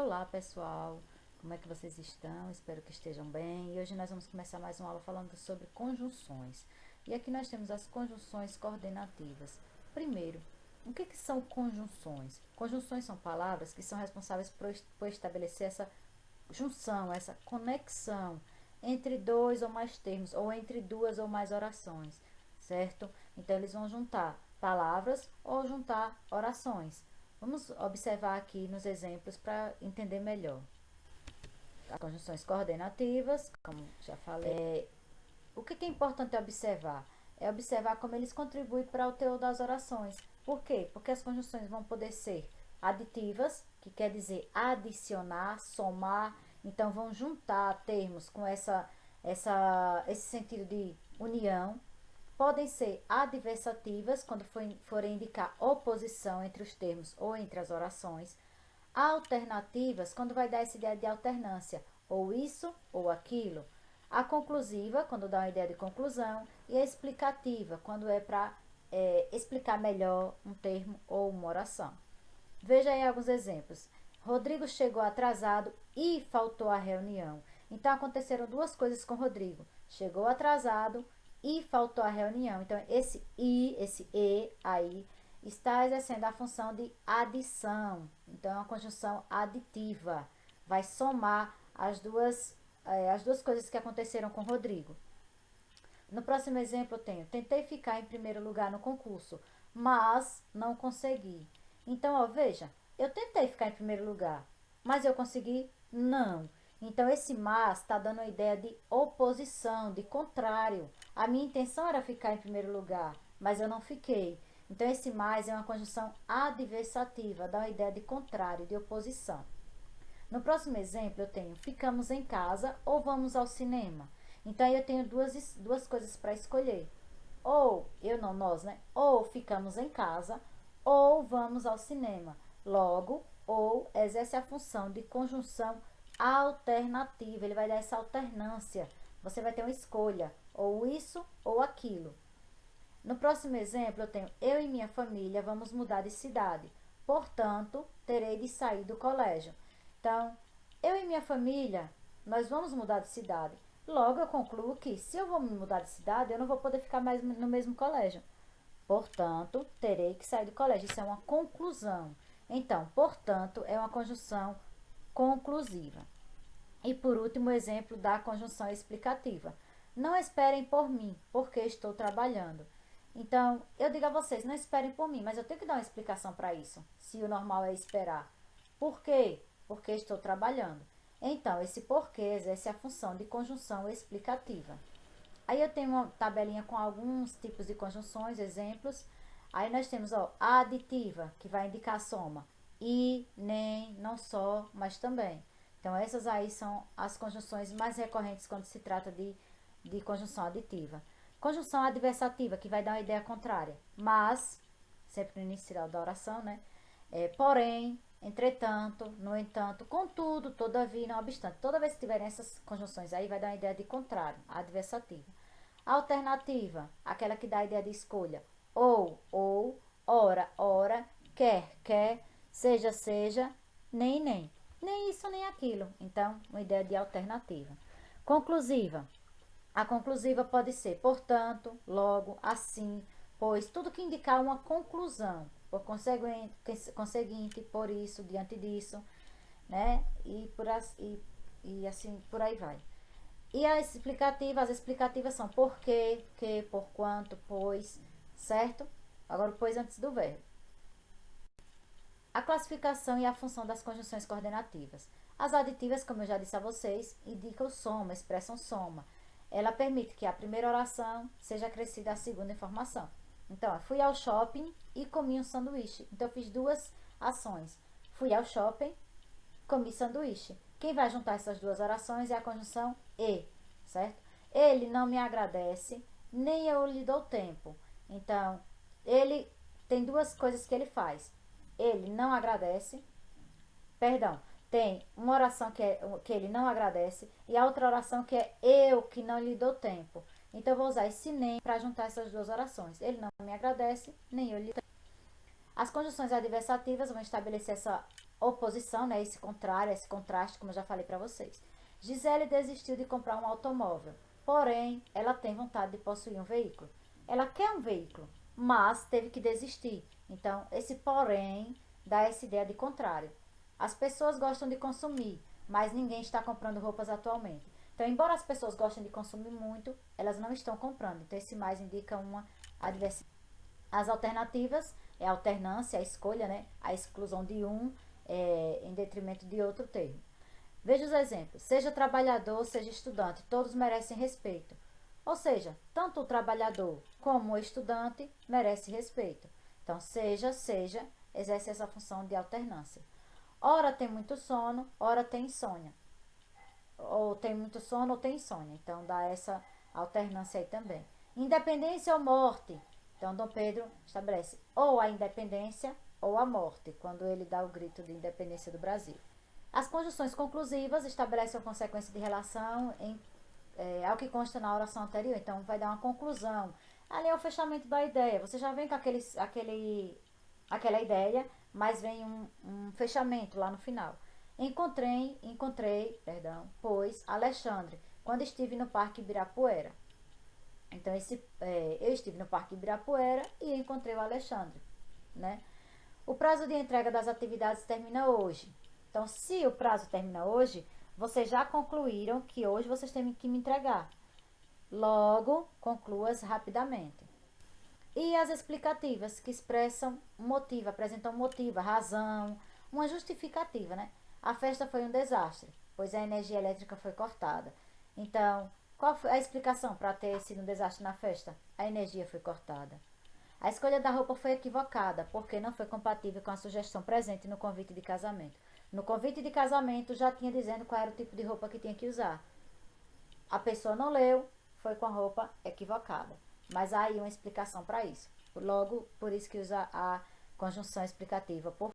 Olá pessoal, como é que vocês estão? Espero que estejam bem. E hoje nós vamos começar mais uma aula falando sobre conjunções. E aqui nós temos as conjunções coordenativas. Primeiro, o que são conjunções? Conjunções são palavras que são responsáveis por estabelecer essa junção, essa conexão entre dois ou mais termos, ou entre duas ou mais orações, certo? Então, eles vão juntar palavras ou juntar orações. Vamos observar aqui nos exemplos para entender melhor. As conjunções coordenativas, como já falei. O que é importante observar? É observar como eles contribuem para o teor das orações. Por quê? Porque as conjunções vão poder ser aditivas, que quer dizer adicionar, somar. Então, vão juntar termos com esse sentido de união. Podem ser adversativas, quando forem indicar oposição entre os termos ou entre as orações. Alternativas, quando vai dar essa ideia de alternância, ou isso ou aquilo. A conclusiva, quando dá uma ideia de conclusão. E a explicativa, quando é para explicar melhor um termo ou uma oração. Veja aí alguns exemplos. Rodrigo chegou atrasado e faltou à reunião. Então, aconteceram duas coisas com Rodrigo. Chegou atrasado e faltou à reunião. Então, esse e aí, está exercendo a função de adição. Então, é uma conjunção aditiva. Vai somar as duas coisas que aconteceram com Rodrigo. No próximo exemplo, eu tenho: tentei ficar em primeiro lugar no concurso, mas não consegui. Então, ó, veja, eu tentei ficar em primeiro lugar, mas eu consegui? Não. Então, esse mas está dando a ideia de oposição, de contrário. A minha intenção era ficar em primeiro lugar, mas eu não fiquei. Então, esse mais é uma conjunção adversativa, dá uma ideia de contrário, de oposição. No próximo exemplo, eu tenho: ficamos em casa ou vamos ao cinema. Então, aí eu tenho duas coisas para escolher. Ou, eu não, nós, né? Ou ficamos em casa ou vamos ao cinema. Logo, ou exerce a função de conjunção alternativa. Ele vai dar essa alternância. Você vai ter uma escolha, ou isso ou aquilo. No próximo exemplo, eu tenho: eu e minha família vamos mudar de cidade. Portanto, terei de sair do colégio. Então, eu e minha família, nós vamos mudar de cidade. Logo, eu concluo que, se eu vou me mudar de cidade, eu não vou poder ficar mais no mesmo colégio. Portanto, terei que sair do colégio. Isso é uma conclusão. Então, portanto, é uma conjunção conclusiva. E por último, o exemplo da conjunção explicativa: não esperem por mim, porque estou trabalhando. Então, eu digo a vocês: não esperem por mim, mas eu tenho que dar uma explicação para isso, se o normal é esperar. Por quê? Porque estou trabalhando. Então, esse porquê exerce a função de conjunção explicativa. Aí eu tenho uma tabelinha com alguns tipos de conjunções, exemplos. Aí nós temos, ó, a aditiva, que vai indicar a soma. E, nem, não só, mas também. Então, essas aí são as conjunções mais recorrentes quando se trata de conjunção aditiva. Conjunção adversativa, que vai dar uma ideia contrária. Mas, sempre no início da oração, né? Porém, entretanto, no entanto, contudo, todavia, não obstante. Toda vez que tiverem essas conjunções aí, vai dar uma ideia de contrário, adversativa. Alternativa, aquela que dá a ideia de escolha: ou, ora, quer, seja, nem. Nem isso, nem aquilo. Então, uma ideia de alternativa. Conclusiva. A conclusiva pode ser portanto, logo, assim, pois, tudo que indicar uma conclusão. Por conseguinte, por isso, diante disso, né? E assim por aí vai. E as explicativas são por quê, que, por quanto, pois, certo? Agora o pois antes do verbo. A classificação e a função das conjunções coordenativas. As aditivas, como eu já disse a vocês, indicam soma, expressam soma. Ela permite que a primeira oração seja acrescida à segunda informação. Então, eu fui ao shopping e comi um sanduíche. Então, eu fiz duas ações. Fui ao shopping, comi sanduíche. Quem vai juntar essas duas orações é a conjunção e, certo? Ele não me agradece, nem eu lhe dou tempo. Então, ele tem duas coisas que ele faz. Ele não agradece, perdão, tem uma oração que ele não agradece e a outra oração que é eu que não lhe dou tempo. Então, eu vou usar esse nem para juntar essas duas orações. Ele não me agradece, nem eu lhe dou tempo. As conjunções adversativas vão estabelecer essa oposição, né, esse contrário, esse contraste, como eu já falei para vocês. Gisele desistiu de comprar um automóvel, porém, ela tem vontade de possuir um veículo. Ela quer um veículo, mas teve que desistir. Então, esse porém dá essa ideia de contrário. As pessoas gostam de consumir, mas ninguém está comprando roupas atualmente. Então, embora as pessoas gostem de consumir muito, elas não estão comprando. Então, esse mais indica uma adversidade. As alternativas é a alternância, a escolha, né? A exclusão de um em detrimento de outro termo. Veja os exemplos. Seja trabalhador, seja estudante, todos merecem respeito. Ou seja, tanto o trabalhador como o estudante merece respeito. Então, seja, exerce essa função de alternância. Ora tem muito sono, ora tem insônia. Ou tem muito sono ou tem insônia. Então, dá essa alternância aí também. Independência ou morte. Então, Dom Pedro estabelece ou a independência ou a morte, quando ele dá o grito de independência do Brasil. As conjunções conclusivas estabelecem uma consequência de relação ao que consta na oração anterior. Então, vai dar uma conclusão. Ali é o fechamento da ideia. Você já vem com aquela ideia, mas vem um fechamento lá no final. Encontrei, pois, Alexandre, quando estive no Parque Ibirapuera. Então, eu estive no Parque Ibirapuera e encontrei o Alexandre, né? O prazo de entrega das atividades termina hoje. Então, se o prazo termina hoje, vocês já concluíram que hoje vocês têm que me entregar. Logo, conclua-as rapidamente. E as explicativas, que expressam um motivo, apresentam um motivo, a razão, uma justificativa, né? A festa foi um desastre, pois a energia elétrica foi cortada. Então, qual foi a explicação para ter sido um desastre na festa? A energia foi cortada. A escolha da roupa foi equivocada, porque não foi compatível com a sugestão presente no convite de casamento. No convite de casamento já tinha dizendo qual era o tipo de roupa que tinha que usar. A pessoa não leu, foi com a roupa equivocada. Mas há aí uma explicação para isso. Logo, por isso que usa a conjunção explicativa por